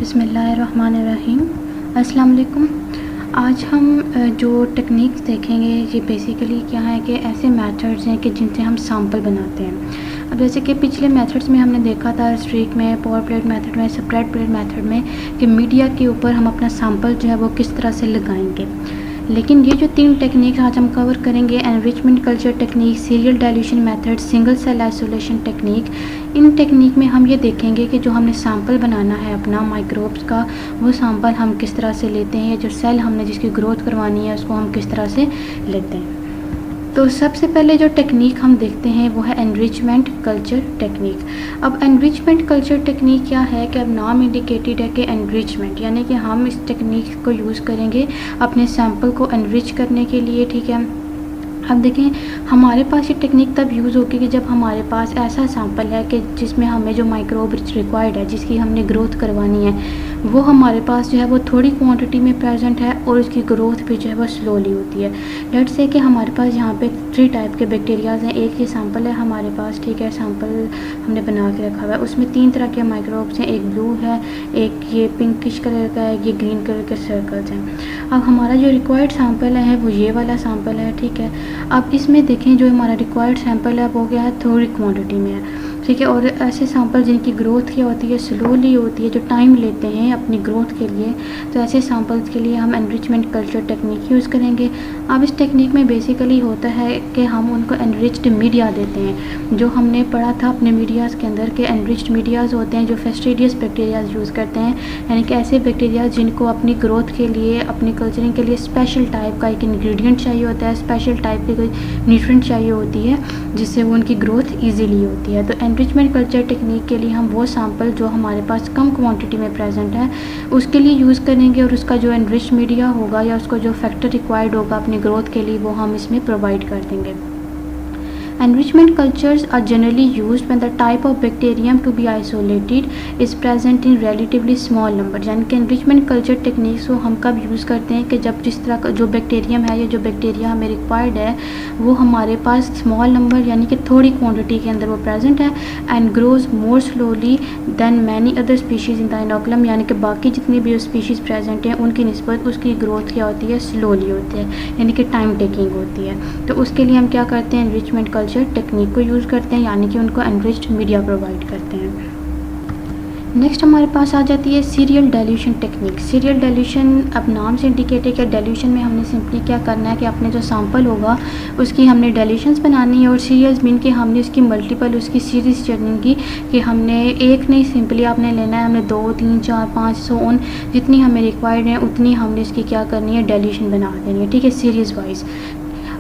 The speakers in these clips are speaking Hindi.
बिस्मिल्लाहिर्रहमानिर्रहीम। अस्सलाम वालेकुम। आज हम जो टेक्निक्स देखेंगे ये बेसिकली क्या है कि ऐसे मेथड्स हैं कि जिनसे हम सैंपल बनाते हैं। अब जैसे कि पिछले मेथड्स में हमने देखा था, स्ट्रीक में, पावर प्लेट मेथड में, स्प्रेड प्लेट मेथड में, कि मीडिया के ऊपर हम अपना सैंपल जो है वो किस तरह से लगाएंगे। लेकिन ये जो 3 टेक्निक आज हम कवर करेंगे, enrichment culture technique, serial dilution method, single cell isolation technique, इन टेक्निक में हम ये देखेंगे कि जो हमने सैंपल बनाना है अपना माइक्रोब्स का, वो सैंपल हम किस तरह से लेते हैं, जो सेल हमने जिसकी ग्रोथ करवानी है उसको हम किस तरह से लेते हैं। तो सबसे पहले जो टेक्निक हम देखते हैं वो है एनरिचमेंट कल्चर टेक्निक। अब एनरिचमेंट कल्चर टेक्निक क्या है कि अब नाम इंडिकेटेड है कि एनरिचमेंट, यानी कि हम इस टेक्निक को यूज़ करेंगे अपने सैंपल को एनरिच करने के लिए, ठीक है। अब देखें, हमारे पास ये टेक्निक तब यूज़ होगी कि जब हमारे पास ऐसा सैंपल है कि जिसमें हमें जो माइक्रोब रिक्वायर्ड है, जिसकी हमने ग्रोथ करवानी है, वो हमारे पास जो है वो थोड़ी क्वांटिटी में प्रेजेंट है और उसकी ग्रोथ भी जो है वो स्लोली होती है। लेट्स से कि हमारे पास यहाँ पे 3 टाइप के बैक्टीरियाज हैं। एक ये सैंपल है हमारे पास, ठीक है, सैंपल हमने बना के रखा हुआ है। उसमें 3 तरह के माइक्रोब्स हैं, एक ब्लू है, एक ये पिंकिश कलर का है, ये ग्रीन कलर के सर्कल्स हैं। अब हमारा जो रिक्वायर्ड सैंपल है वो ये वाला सैंपल है, ठीक है। अब इसमें देखें, जो हमारा रिक्वायर्ड सैंपल है वो क्या है, थोड़ी क्वांटिटी में है, ठीक है। और ऐसे सैंपल जिनकी ग्रोथ क्या होती है, स्लोली होती है, जो टाइम लेते हैं अपनी ग्रोथ के लिए, तो ऐसे सैंपल्स के लिए हम एनरिचमेंट कल्चर टेक्निक यूज़ करेंगे। अब इस टेक्निक में बेसिकली होता है कि हम उनको एनरिच्ड मीडिया देते हैं। जो हमने पढ़ा था अपने मीडियाज़ के अंदर के एनरिच्ड मीडियाज़ होते हैं जो फेस्टिडियस बैक्टीरियाज यूज़ करते हैं, यानी कि ऐसे बैक्टीरियाज जिनको अपनी ग्रोथ के लिए, अपनी कल्चरिंग के लिए स्पेशल टाइप का एक इंग्रेडिएंट चाहिए होता है, स्पेशल टाइप की कोई न्यूट्रिएंट चाहिए होती है जिससे वो उनकी ग्रोथ ईजीली होती है। तो एनरिचमेंट कल्चर टेक्निक के लिए हम वो सैंपल जो हमारे पास कम क्वांटिटी में प्रेजेंट है उसके लिए यूज़ करेंगे, और उसका जो एनरिच्ड मीडिया होगा या उसको जो फैक्टर रिक्वायर्ड होगा अपनी ग्रोथ के लिए वो हम इसमें प्रोवाइड कर देंगे। Enrichment cultures are generally used when the type of bacterium to be isolated is present in relatively small number। यानी कि enrichment culture techniques को हम कब यूज़ करते हैं कि जब जिस तरह का जो बैक्टीरियम है या जो बैक्टीरिया हमें रिक्वायर्ड है वो हमारे पास स्मॉल नंबर यानी कि थोड़ी क्वांटिटी के अंदर वो प्रेजेंट है, and grows more slowly than many other species in the inoculum, यानी कि बाकी जितनी भी स्पीशीज़ प्रेजेंट हैं उनकी निस्बत उसकी ग्रोथ क्या होती है, स्लोली होती है, यानी कि टाइम टेकिंग होती है। तो उसके लिए हम क्या करते हैं, एनरिचमेंट कल्चर टेक्निक को यूज़ करते हैं, यानी कि उनको एनरिच्ड मीडिया प्रोवाइड करते हैं। नेक्स्ट हमारे पास आ जाती है serial dilution technique. Serial dilution अब नाम से इंडिकेट है कि डाइल्यूशन में हमने सिंपली क्या करना है कि अपने जो सैंपल होगा उसकी हमने डाइल्यूशंस बनानी है, और सीरियल्स मीन कि हमने उसकी मल्टीपल उसकी सीरीज़ चढ़ने की, कि हमने एक नहीं सिंपली आपने लेना है, हमने 2, 3, 4, 5 सो ऑन जितनी हमें रिक्वायर्ड है उतनी हमने इसकी क्या करनी है, डाइल्यूशन बना देनी है, ठीक है, सीरीज़ वाइज।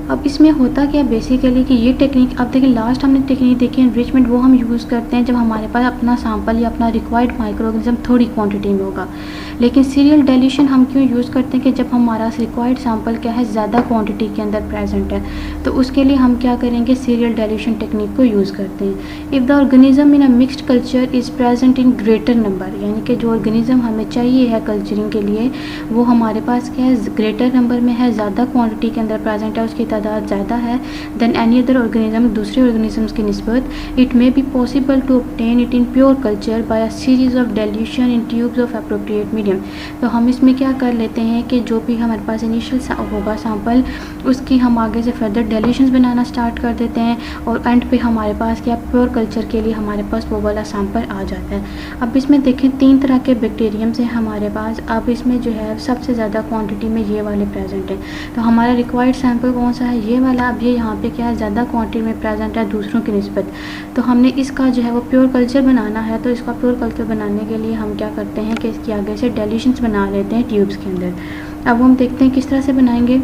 अब इसमें होता क्या बेसिकली कि ये टेक्निक, अब देखिए लास्ट हमने टेक्निक देखी एनरिचमेंट, वो हम यूज़ करते हैं जब हमारे पास अपना सैंपल या अपना रिक्वायर्ड माइक्रोऑर्गेनिज्म थोड़ी क्वांटिटी में होगा। लेकिन सीरियल डाइल्यूशन हम क्यों यूज़ करते हैं कि जब हमारा रिक्वायर्ड सैंपल क्या है, ज़्यादा क्वांटिटी के अंदर प्रेजेंट है, तो उसके लिए हम क्या करेंगे, सीरियल डाइल्यूशन टेक्निक को यूज़ करते हैं। If the organism in a mixed culture is present in greater number, यानी कि जो ऑर्गेनिज्म हमें चाहिए है कल्चरिंग के लिए वो हमारे पास क्या है, ग्रेटर नंबर में है, ज़्यादा क्वान्टिटी के अंदर प्रेजेंट है, उसकी तादाद ज़्यादा है देन एनी अदर ऑर्गेनिज्म, दूसरे ऑर्गेनिजम्स की निस्बत, it may be possible to obtain it in pure culture by a series of dilution in tubes of appropriate medium. तो हम इसमें क्या कर लेते हैं कि जो भी हमारे पास इनिशियल होगा सैंपल, उसकी हम आगे से फर्दर डाइल्यूशंस बनाना स्टार्ट कर देते हैं, और एंड पे हमारे पास क्या प्योर कल्चर के लिए हमारे पास वो वाला सैंपल आ जाता है। अब इसमें देखें 3 तरह के बैक्टीरियम्स हैं हमारे पास। अब इसमें जो है सबसे ज़्यादा क्वांटिटी में ये वाले प्रेजेंट है, तो हमारा रिक्वायर्ड सैंपल कौन सा है, ये वाला। अब ये यहाँ पे क्या है, ज़्यादा क्वांटिटी में प्रेजेंट है दूसरों की निस्बत, तो हमने इसका जो है वो प्योर कल्चर बनाना है। तो इसका प्योर कल्चर बनाने के लिए हम क्या करते हैं कि इसकी आगे से डाइल्यूशंस बना लेते हैं ट्यूब्स के अंदर। अब हम देखते हैं किस तरह से बनाएंगे।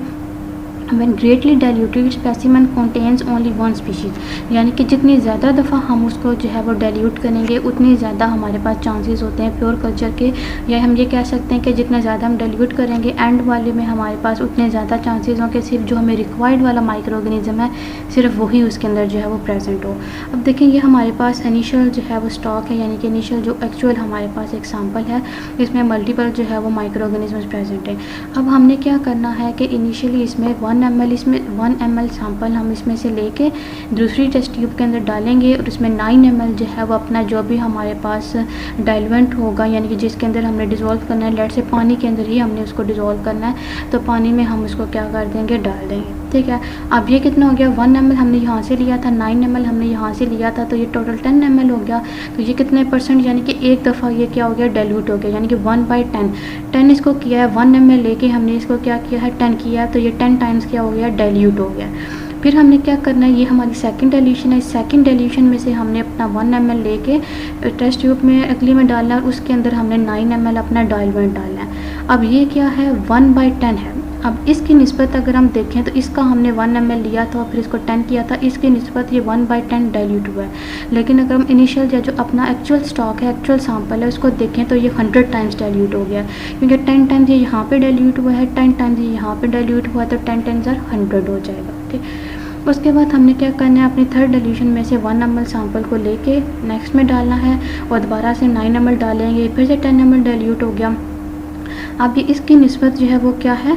When greatly diluted specimen contains only one species, यानी कि जितनी ज़्यादा दफ़ा हम उसको जो है वो डाइल्यूट करेंगे उतनी ज़्यादा हमारे पास चांसेस होते हैं प्योर कल्चर के, या हम ये कह सकते हैं कि जितना ज़्यादा हम डाइल्यूट करेंगे एंड वाले में हमारे पास उतने ज़्यादा चांसेस हों कि सिर्फ जो हमें रिक्वायर्ड वाला माइक्रो ऑर्गेनिज्म है सिर्फ वही उसके अंदर जो है वो प्रेजेंट हो। अब देखें, ये हमारे पास इनिशियल जो है वो स्टॉक है, यानी कि इनिशियल जो एक्चुअल हमारे पास एक सैंपल है इसमें मल्टीपल जो है वो माइक्रो ऑर्गेनिज्म प्रेजेंट है। अब हमने क्या करना है कि इनिशियली इसमें 1 1 ml इसमें 1 ml सैंपल हम इसमें से लेके दूसरी टेस्ट ट्यूब के अंदर डालेंगे और उसमें 9 ml जो है वो अपना जो भी हमारे पास डाइल्यूएंट होगा, यानी कि जिसके अंदर हमने डिज़ोल्व करना है, लेट से पानी के अंदर ही हमने उसको डिज़ोल्व करना है, तो पानी में हम उसको क्या कर देंगे, डाल देंगे। ठीक है, अब ये कितना हो गया, 1 ml हमने यहाँ से लिया था, 9 ml हमने यहाँ से लिया था, तो ये टोटल 10 ml हो गया। तो ये कितने %, यानी कि एक दफ़ा ये क्या हो गया, डाइल्यूट हो गया, यानी कि 1/10 10 इसको किया है, 1 ml लेके हमने इसको क्या किया है, 10 किया है, तो ये 10 टाइम्स क्या हो गया, डाइल्यूट हो गया। फिर हमने क्या करना है, ये हमारी सेकंड डाइल्यूशन है, सेकंड डाइल्यूशन में से हमने अपना 1 ml लेके टेस्ट ट्यूब में अगली में डालना है और उसके अंदर हमने 9 ml अपना डाइल्यूएंट डालना है। अब ये क्या है, 1/10 है। अब इसकी निस्बत अगर हम देखें तो इसका हमने 1 ml लिया था और फिर इसको 10 किया था, इसकी निस्बत ये 1/10 डाइल्यूट हुआ है। लेकिन अगर हम इनिशियल जो अपना एक्चुअल स्टॉक है, एक्चुअल सैंपल है, उसको देखें तो ये 100 टाइम्स डाइल्यूट हो गया, क्योंकि 10 टाइम्स ये यहाँ पे डाइल्यूट हुआ है, 10 टाइम्स ये यहाँ पे डाइल्यूट हुआ है, तो 10 टाइम्स 100 हो जाएगा। ठीक, उसके बाद हमने क्या करना है, अपनी थर्ड डाइल्यूशन में से 1 ml सैंपल को लेके नेक्स्ट में डालना है और दोबारा से 9 ml डालेंगे, फिर से 10 ml डाइल्यूट हो गया। अब ये इसकी निस्बत जो है वो क्या है,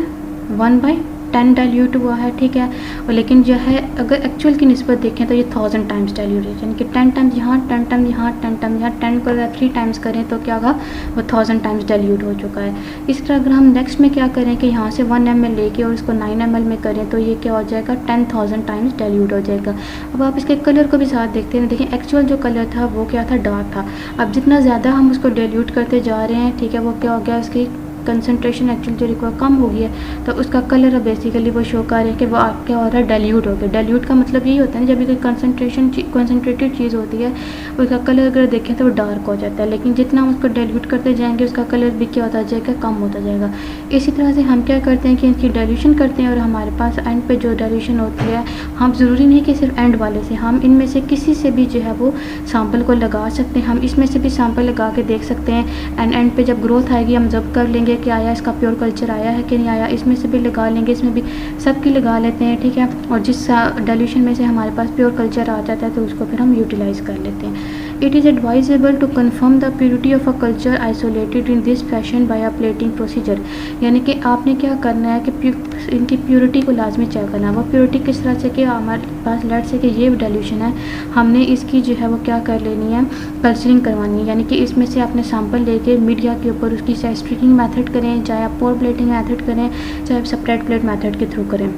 1/10 डाइल्यूट हुआ है। ठीक है, और लेकिन जो है अगर एक्चुअल की निस्बत देखें तो ये 1000 टाइम्स डाइल्यूट है, यानी कि 10 टाइम्स यहाँ, 10 टाइम्स यहाँ, 10 टाइम्स यहाँ, 10 को अगर 3 टाइम्स करें तो क्या होगा, वो 1000 टाइम्स डाइल्यूट हो चुका है। इस तरह अगर हम नेक्स्ट में क्या करें कि यहाँ से 1 ml लेके और इसको 9 ml में करें तो ये क्या हो जाएगा, 10,000 टाइम्स डाइल्यूट हो जाएगा। अब आप इसके कलर को भी साथ देखते हैं, देखिए एक्चुअल जो कलर था वो क्या था, डार्क था। अब जितना ज़्यादा हम उसको डाइल्यूट करते जा रहे हैं, ठीक है, वो क्या हो गया, उसकी कंसंट्रेशन एक्चुअली जो रिक्वायर कम हो गई है, तो उसका कलर अब बेसिकली वो शो कर रहे हैं कि वो आप क्या हो रहा है, डाइल्यूट हो गया। डाइल्यूट का मतलब यही होता है ना, जब भी कोई कंसंट्रेटेड चीज़ होती है उसका कलर अगर देखें तो वो डार्क हो जाता है, लेकिन जितना हम उसको डाइल्यूट करते जाएंगे उसका कलर भी क्या होता जाएगा, कम होता जाएगा। इसी तरह से हम क्या करते हैं कि इनकी डाइल्यूशन करते हैं और हमारे पास एंड पे जो डाइल्यूशन होती है, हम ज़रूरी नहीं कि सिर्फ एंड वाले से, हम इनमें से किसी से भी जो है वो सैंपल को लगा सकते हैं। हम इसमें से भी सैंपल लगा के देख सकते हैं एंड पे जब ग्रोथ आएगी हम जब कर लेंगे कि आया इसका प्योर कल्चर आया है कि नहीं आया, इसमें से भी लगा लेंगे, इसमें भी सबकी लगा लेते हैं। ठीक है, और जिस डाइल्यूशन में से हमारे पास प्योर कल्चर आ जाता है तो उसको फिर हम यूटिलाइज़ कर लेते हैं। It is advisable to confirm the purity of a culture isolated in this fashion by a plating procedure, यानी कि आपने क्या करना है कि इनकी प्योरिटी को लाजमी चेक करना है। वो प्योरिटी किस तरह से कि हमारे पास लेट से कि ये डाइल्यूशन है, हमने इसकी जो है वो क्या कर लेनी है, कल्चरिंग करवानी है, यानी कि इसमें से आपने सैंपल लेके मीडिया के ऊपर उसकी चाहे स्ट्रिकिंग मेथड करें, चाहे आप पोर प्लेटिंग मेथड करें, चाहे आप सेपरेट प्लेट मेथड के थ्रू करें,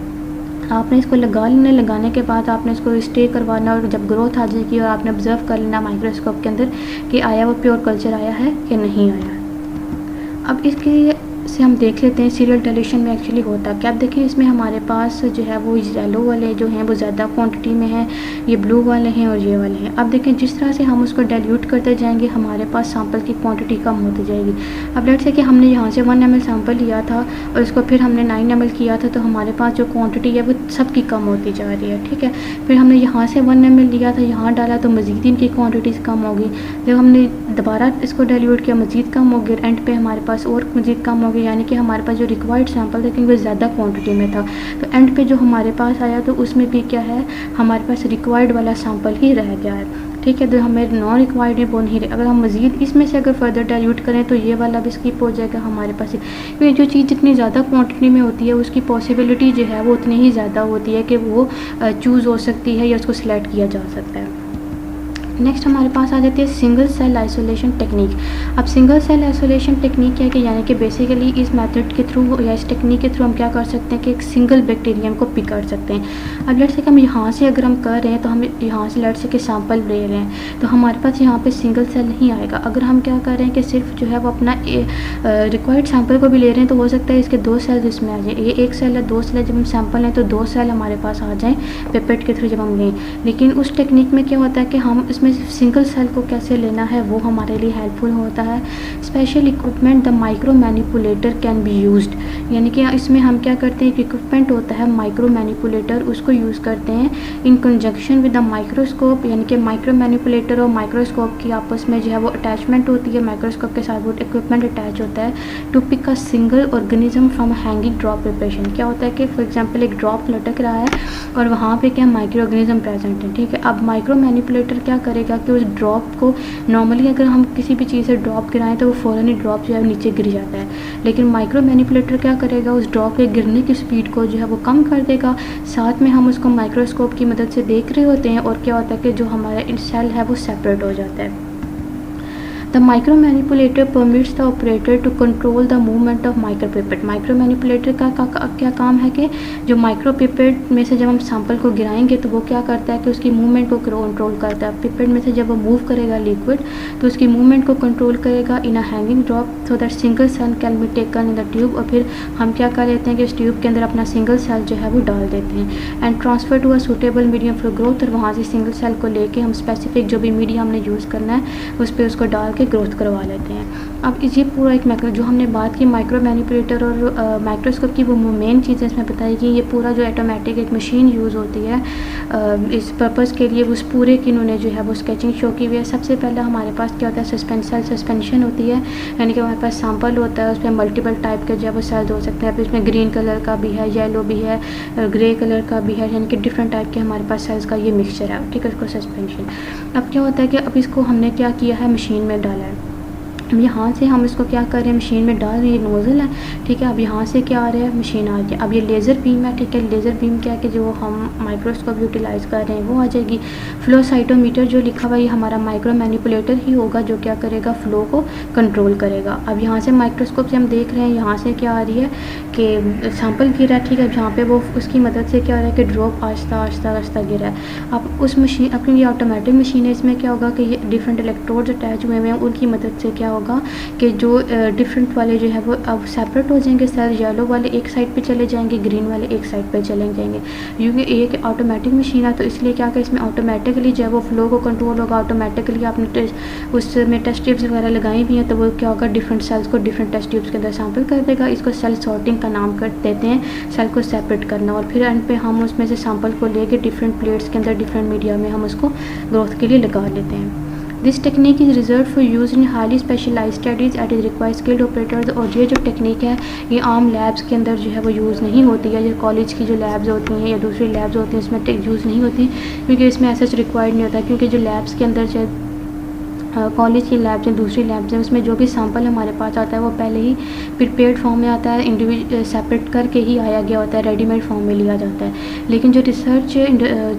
आपने इसको लगा लेना। लगाने के बाद आपने इसको स्टे करवाना और जब ग्रोथ आ जाएगी और आपने ऑब्जर्व कर लेना माइक्रोस्कोप के अंदर कि आया वो प्योर कल्चर आया है कि नहीं आया। अब इसके से हम देख लेते हैं सीरियल डाइल्यूशन में एक्चुअली होता क्या। अब देखिए इसमें हमारे पास जो है वो येलो वाले जो हैं वो ज़्यादा क्वांटिटी में हैं, ये ब्लू वाले हैं और ये वाले हैं। अब देखें जिस तरह से हम उसको डाइल्यूट करते जाएंगे हमारे पास सैंपल की क्वांटिटी कम होती जाएगी। अब लेट्स से कि हमने यहाँ से 1 ml सैंपल लिया था और इसको फिर हमने 9 ml किया था, तो हमारे पास जो क्वान्टिटी है वो सबकी कम होती जा रही है। ठीक है, फिर हमने यहाँ से 1 ml लिया था, यहाँ डाला तो मज़ीद इनकी क्वान्टिटीज़ कम होगी। जब हमने दोबारा इसको डाइल्यूट किया मज़ीद कम हो गया, एंड पे हमारे पास और मज़ीद कम हो गया, यानी कि हमारे पास जो रिक्वायर्ड सैंपल था क्योंकि वो ज़्यादा क्वांटिटी में था, तो एंड पे जो हमारे पास आया तो उसमें भी क्या है, हमारे पास रिक्वायर्ड वाला सैंपल ही रह गया है। ठीक है, तो हमें नॉन रिक्वायर्ड है वो नहीं रहे। अगर हम मज़ीद इसमें से अगर फर्दर डाइल्यूट करें तो ये वाला भी स्किप हो जाएगा हमारे पास, क्योंकि जो चीज़ जितनी ज़्यादा क्वांटिटी में होती है उसकी पॉसिबिलिटी जो है वो उतनी ही ज़्यादा होती है कि वो चूज़ हो सकती है या उसको सिलेक्ट किया जा सकता है। नेक्स्ट हमारे पास आ जाती है सिंगल सेल आइसोलेशन टेक्निक। अब सिंगल सेल आइसोलेशन टेक्निक क्या है कि यानी कि बेसिकली इस मेथड के थ्रू या इस टेक्निक के थ्रू हम क्या कर सकते हैं कि एक सिंगल बैक्टीरियम को पिक कर सकते हैं। अब लेट से कि हम यहाँ से अगर हम कर रहे हैं तो हम यहाँ से लेट से कि सैंपल ले रहे हैं तो हमारे पास यहाँ पे सिंगल सेल नहीं आएगा। अगर हम क्या कर रहे हैं कि सिर्फ जो है वो अपना रिक्वायर्ड सैंपल को भी ले रहे हैं तो हो सकता है इसके 2 सेल्स इसमें आ जाए। ये 1 सेल है, 2 सेल है, जब हम सैंपल लें तो 2 सेल हमारे पास आ जाएँ पेपेट के थ्रू जब हम लें। लेकिन उस टेक्निक में क्या होता है कि हम इसमें सिंगल सेल को कैसे लेना है वो हमारे लिए हेल्पफुल होता है। Special equipment the micro manipulator can be used, यानी कि इसमें हम क्या करते हैं कि इक्विपमेंट होता है माइक्रो मैनिपुलेटर, उसको यूज़ करते हैं इन कंजक्शन विद द माइक्रोस्कोप, यानी कि माइक्रो मैनिपुलेटर और माइक्रोस्कोप की आपस में जो है वो अटैचमेंट होती है, माइक्रोस्कोप के साथ वो इक्विपमेंट अटैच होता है to pick a single organism from hanging drop preparation. क्या होता है कि फॉर एग्जाम्पल एक ड्रॉप लटक रहा है और वहाँ पे क्या माइक्रो ऑर्गेनिज्म प्रेजेंट है। ठीक है, अब माइक्रो मैनिपुलेटर क्या करेगा कि उस ड्रॉप को, नॉर्मली अगर हम किसी भी चीज़ से ड्रॉप गिराएं तो वो फ़ौरन ही ड्रॉप जो है नीचे गिर जाता है, लेकिन माइक्रो मैनिपुलेटर क्या करेगा, उस ड्रॉप के गिरने की स्पीड को जो है वो कम कर देगा। साथ में हम उसको माइक्रोस्कोप की मदद से देख रहे होते हैं और क्या होता है कि जो हमारा सेल है वो सेपरेट हो जाता है। The micromanipulator permits the operator to control the movement of micropipette. Micromanipulator का क्या काम है कि जो माइक्रोपिपेट में से जब हम सैंपल को गिराएंगे तो वो क्या करता है कि उसकी मूवमेंट को कंट्रोल करता है। पिपेट में से जब वो मूव करेगा लिक्विड तो उसकी मूवमेंट को कंट्रोल करेगा in a hanging drop so that single cell can be taken in the tube. और फिर हम क्या कर लेते हैं कि इस ट्यूब के अंदर अपना सिंगल सेल जो है वो डाल देते हैं and transfer to a suitable medium for growth. और वहाँ से सिंगल सेल को लेके हम स्पेसिफिक जो भी मीडियम हमने यूज़ करना है उस पर उसको डाल के ग्रोथ करवा लेते हैं। अब ये पूरा एक जो हमने बात की माइक्रो मैनिपुलेटर और माइक्रोस्कोप की, वो मेन चीज़ इसमें बताई कि ये पूरा जो ऑटोमेटिक एक मशीन यूज़ होती है इस पर्पज़ के लिए, उस पूरे की इन्होंने जो है वो स्केचिंग शो की हुई है। सबसे पहले हमारे पास क्या होता है, सस्पेंशन होती है, यानी कि हमारे पास सैंपल होता है, उस पर मल्टीपल टाइप के जो है वो सेल्स हो सकते हैं। अब इसमें ग्रीन कलर का भी है, येलो भी है, ग्रे कलर का भी है, यानी कि डिफरेंट टाइप के हमारे पास सेल्स का ये मिक्सचर है, ठीक है, उसको सस्पेंशन। अब क्या होता है कि अब इसको हमने क्या किया है, मशीन में डाला है। यहाँ से हम इसको क्या कर रहे हैं, मशीन में डाल रहे हैं, ये नोज़ल है, ठीक है। अब यहाँ से क्या आ रहा है, मशीन आ रही है। अब ये लेज़र बीम है, ठीक है। लेज़र बीम क्या है कि जो हम माइक्रोस्कोप यूटिलाइज़ कर रहे हैं वो आ जाएगी। फ्लो साइटोमीटर जो लिखा हुआ है ये हमारा माइक्रो मैनिपुलेटर ही होगा जो क्या करेगा, फ्लो को कंट्रोल करेगा। अब यहाँ से माइक्रोस्कोप से हम देख रहे हैं, यहाँ से क्या आ रही है कि सैंपल गिरा है, ठीक है। जहाँ पे वो उसकी मदद से क्या हो रहा है कि ड्रॉप आहिस्ता आहिस्ता आहिस्ता गिरा है। अब उस मशीन, अपनी ये ऑटोमेटिक मशीन है, इसमें क्या होगा कि ये डिफरेंट इलेक्ट्रोड्स अटैच हुए हैं, उनकी मदद से क्या होगा कि जो डिफरेंट वाले जो है वो अब सेपरेट हो जाएंगे सेल। येलो वाले एक साइड पे चले जाएंगे, ग्रीन वाले एक साइड पे चले जाएंगे। क्योंकि एक ऑटोमेटिक मशीन है तो इसलिए क्या कि इसमें ऑटोमेटिकली जो है वो फ्लो को कंट्रोल होगा। ऑटोमेटिकली आपने उसमें टेस्ट ट्यूब्स वगैरह लगाई हुई हैं तो वो क्या होगा, डिफरेंट सेल्स को डिफरेंट टेस्ट ट्यूब्स के अंदर सैंपल कर देगा। इसको सेल सॉर्टिंग का नाम कर देते हैं, सेल को सेपरेट करना। और फिर एंड पे हम उसमें से सैंपल को लेके डिफरेंट प्लेट्स के अंदर डिफरेंट मीडिया में हम उसको ग्रोथ के लिए लगा लेते हैं। This technique is reserve for use in highly specialize studies at is require skilled operators. और ये जो टेक्निक है ये आम लैब्स के अंदर जो है वो यूज़ नहीं होती है। ये कॉलेज की जो लैब्स होती हैं या दूसरी लैब्स होती हैं इसमें यूज़ नहीं होती, क्योंकि इसमें ऐसा रिक्वायर्ड नहीं होता। क्योंकि जो लैब्स के अंदर जो कॉलेज की लैब्स हैं, दूसरी लैब्स हैं, उसमें जो भी सैंपल हमारे पास आता है वो पहले ही प्रिपेयर्ड फॉर्म में आता है, इंडिविजुअल सेपरेट करके ही आया गया होता है, रेडीमेड फॉर्म में लिया जाता है। लेकिन जो रिसर्च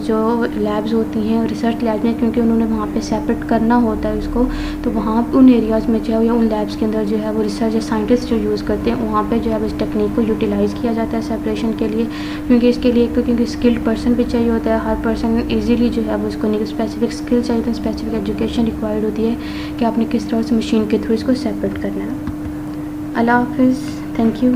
जो लैब्स होती हैं, रिसर्च लैब में, क्योंकि उन्होंने वहाँ पे सेपरेट करना होता है उसको, तो वहाँ उन एरियाज़ में जो है या उन लैब्स के अंदर जो है वो रिसर्च साइंटिस्ट जो यूज़ करते हैं वहाँ पर जो है इस टेक्निक को यूटिलाइज़ किया जाता है सेपरेशन के लिए। क्योंकि इसके लिए एक तो क्योंकि स्किल्ड पर्सन भी चाहिए होता है, हर पर्सन ईजीली जो है वो उसको स्पेसिफिक स्किल चाहिए होता है, स्पेसिफिक एजुकेशन रिक्वायर्ड होती है कि आपने किस तरह से मशीन के थ्रू इसको सेपरेट करना है। अल्लाह हाफ़िज़, थैंक यू।